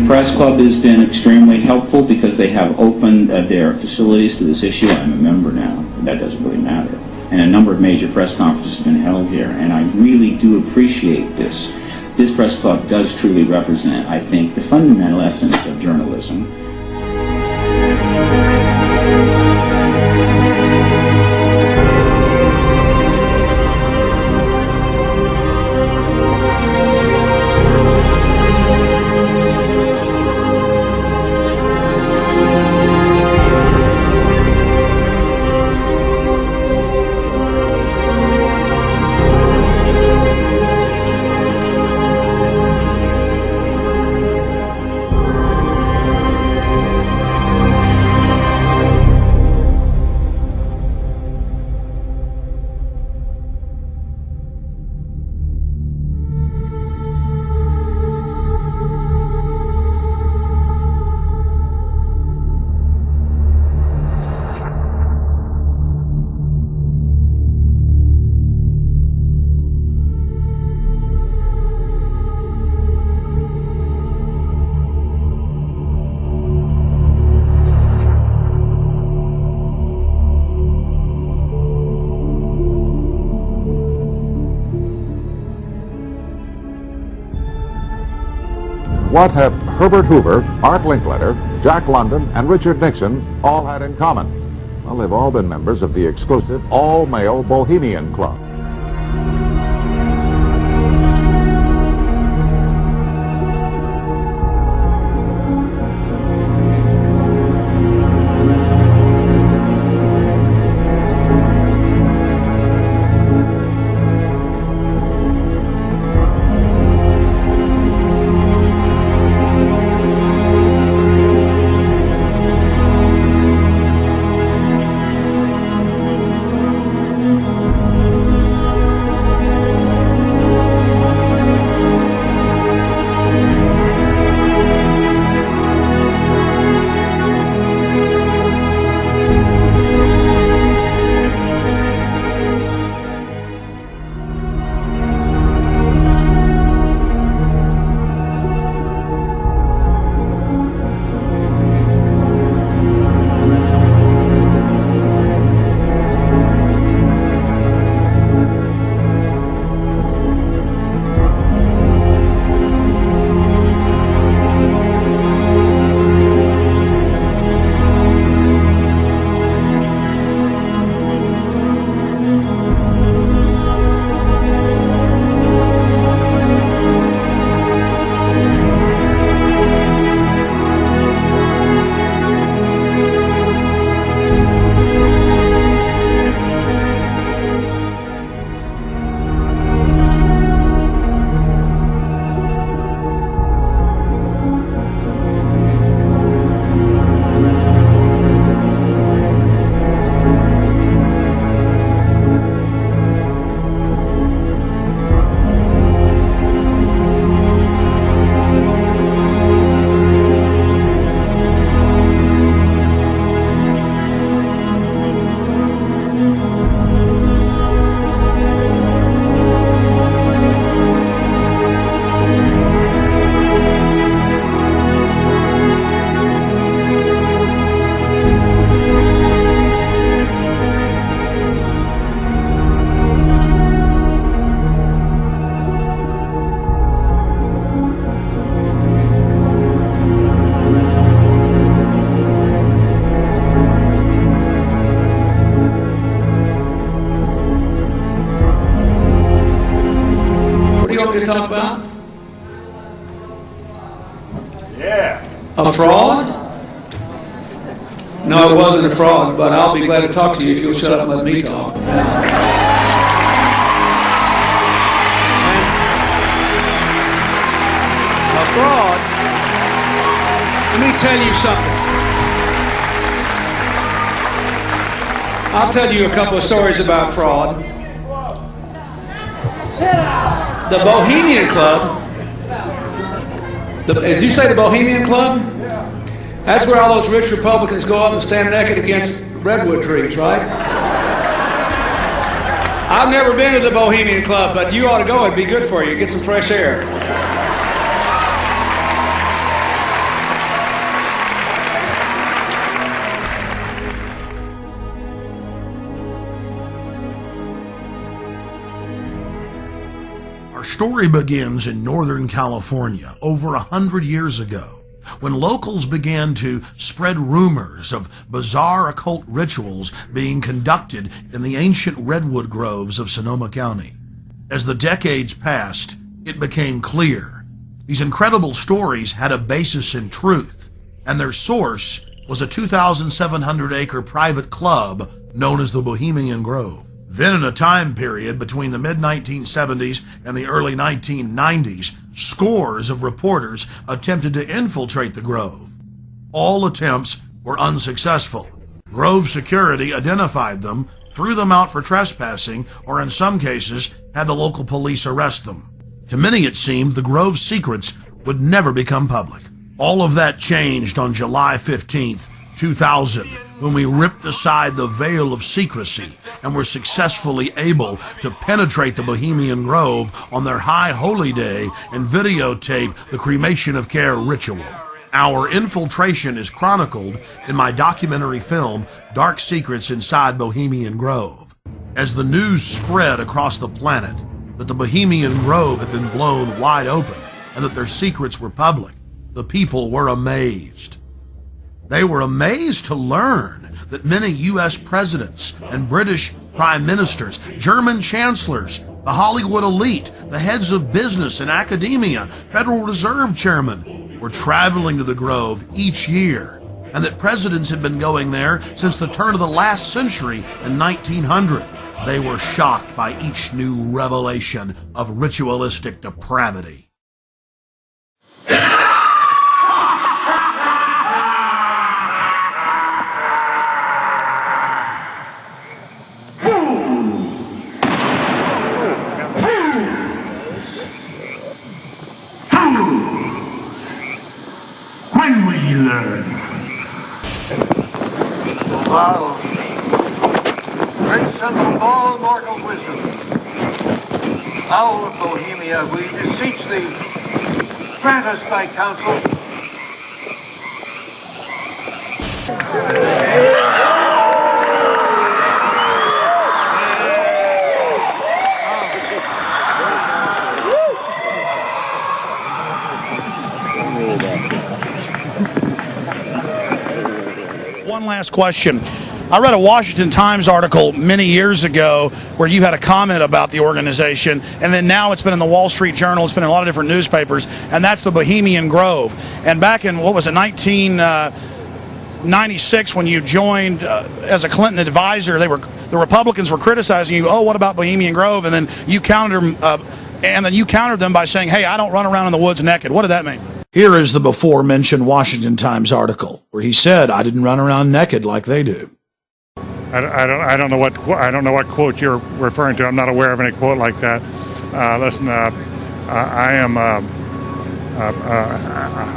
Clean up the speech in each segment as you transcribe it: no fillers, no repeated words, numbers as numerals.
Press Club has been extremely helpful because they have opened their facilities to this issue. I'm a member now, but that doesn't really matter. And a number of major press conferences have been held here, and I really do appreciate this. This Press Club does truly represent, I think, the fundamental essence of journalism. What have Herbert Hoover, Art Linkletter, Jack London, and Richard Nixon all had in common? Well, they've all been members of the exclusive all-male Bohemian Club. To talk about? Yeah. A fraud? No, it wasn't a fraud, but I'll be glad to talk to you if you'll shut up and let me talk. A fraud? Let me tell you something. I'll tell you a couple of stories about fraud. The Bohemian Club, as you say, the Bohemian Club? That's where all those rich Republicans go up and stand naked against redwood trees, right? I've never been to the Bohemian Club, but you ought to go. It'd be good for you. Get some fresh air. story begins in Northern California over 100 years ago, when locals began to spread rumors of bizarre occult rituals being conducted in the ancient redwood groves of Sonoma County. As the decades passed, it became clear these incredible stories had a basis in truth, and their source was a 2,700-acre private club known as the Bohemian Grove. Then in a time period between the mid-1970s and the early 1990s, scores of reporters attempted to infiltrate the Grove. All attempts were unsuccessful. Grove security identified them, threw them out for trespassing, or in some cases had the local police arrest them. To many it seemed the Grove's secrets would never become public. All of that changed on July 15th, 2000, when we ripped aside the veil of secrecy and were successfully able to penetrate the Bohemian Grove on their high holy day and videotape the cremation of care ritual. Our infiltration is chronicled in my documentary film, Dark Secrets Inside Bohemian Grove. As the news spread across the planet that the Bohemian Grove had been blown wide open and that their secrets were public, the people were amazed. They were amazed to learn that many U.S. presidents and British prime ministers, German chancellors, the Hollywood elite, the heads of business and academia, Federal Reserve chairmen were traveling to the Grove each year, and that presidents had been going there since the turn of the last century in 1900. They were shocked by each new revelation of ritualistic depravity. When will you learn? Wow. Great son of all mortal wisdom, owl of Bohemia, we beseech thee, grant us thy counsel. One last question. I read a Washington Times article many years ago where you had a comment about the organization, and then now it's been in the Wall Street Journal, it's been in a lot of different newspapers, and that's the Bohemian Grove. And back in, 1996, when you joined as a Clinton advisor, the Republicans were criticizing you, oh, what about Bohemian Grove? And then you countered them by saying, hey, I don't run around in the woods naked. What did that mean? Here is the before-mentioned Washington Times article where he said, I didn't run around naked like they do. I don't know what quote you're referring to. I'm not aware of any quote like that. Listen, I am a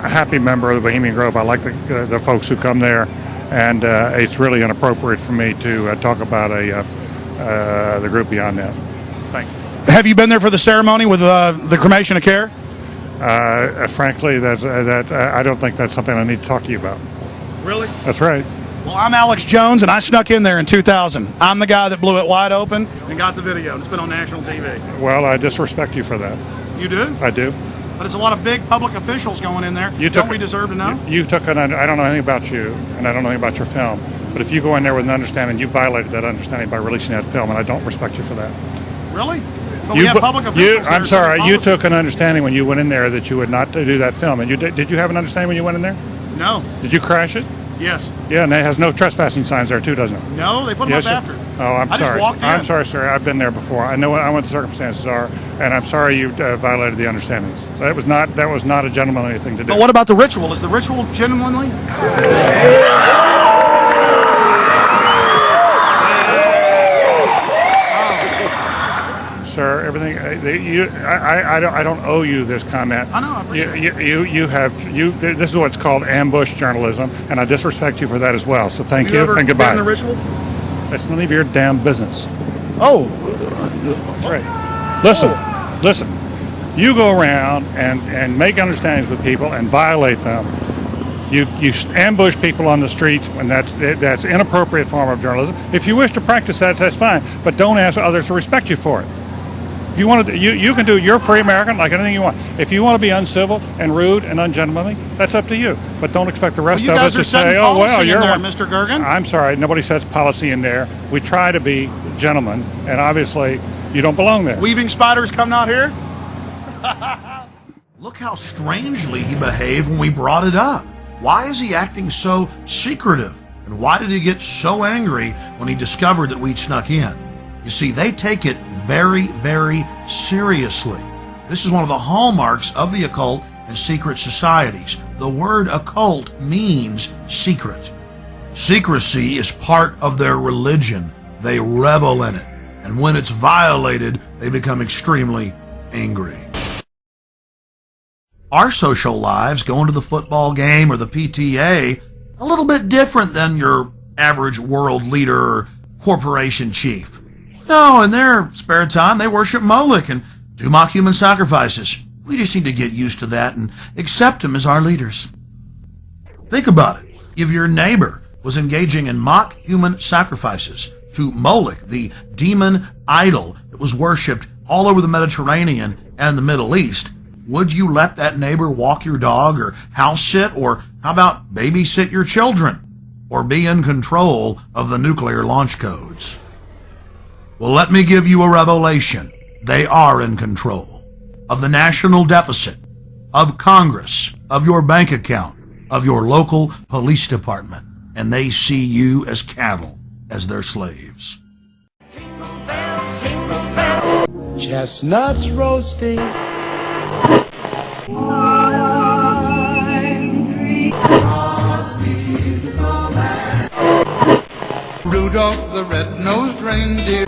happy member of the Bohemian Grove. I like the folks who come there, and it's really inappropriate for me to talk about the group beyond that. Thank you. Have you been there for the ceremony with the cremation of care? Frankly, I don't think that's something I need to talk to you about. Really? That's right. Well, I'm Alex Jones, and I snuck in there in 2000. I'm the guy that blew it wide open and got the video. It's been on national TV. Well, I disrespect you for that. You do? I do. But it's a lot of big public officials going in there. Don't we deserve to know? I don't know anything about you, and I don't know anything about your film. But if you go in there with an understanding, you violated that understanding by releasing that film, and I don't respect you for that. Really? But we have public officials. I'm sorry. You took an understanding when you went in there that you would not do that film, and did you have an understanding when you went in there? No. Did you crash it? Yes. Yeah, and it has no trespassing signs there too, doesn't it? No, they put them up after. Oh, I'm sorry. I just walked in. I'm sorry, sir. I've been there before. I know what the circumstances are, and I'm sorry you violated the understandings. That was not a gentlemanly thing to do. But what about the ritual? Is the ritual genuinely? Sir, everything I don't owe you this comment. I know. I appreciate it. This is what's called ambush journalism, and I disrespect you for that as well. So thank you ever and goodbye. been in the ritual? It's none of your damn business. Oh, that's right. Listen. You go around and make understandings with people and violate them. You ambush people on the streets, and that's inappropriate form of journalism. If you wish to practice that, that's fine, but don't ask others to respect you for it. If you want to, you can do. You're a free American, like anything you want. If you want to be uncivil and rude and ungentlemanly, that's up to you. But don't expect the rest You of guys us are to say, setting "Oh well, policy you're in there, one." Mr. Gergen. I'm sorry, nobody sets policy in there. We try to be gentlemen, and obviously, you don't belong there. Weaving spiders coming out here? Look how strangely he behaved when we brought it up. Why is he acting so secretive? And why did he get so angry when he discovered that we'd snuck in? You see, they take it very, very seriously. This is one of the hallmarks of the occult and secret societies. The word occult means secret. Secrecy is part of their religion. They revel in it. And when it's violated, they become extremely angry. Our social lives, going to the football game or the PTA, a little bit different than your average world leader or corporation chief. No, in their spare time, they worship Moloch and do mock human sacrifices. We just need to get used to that and accept them as our leaders. Think about it. If your neighbor was engaging in mock human sacrifices to Moloch, the demon idol that was worshipped all over the Mediterranean and the Middle East, would you let that neighbor walk your dog or house sit, or how about babysit your children, or be in control of the nuclear launch codes? Well, let me give you a revelation. They are in control of the national deficit, of Congress, of your bank account, of your local police department, and they see you as cattle, as their slaves. Chestnuts roasting. Rudolph the red-nosed reindeer.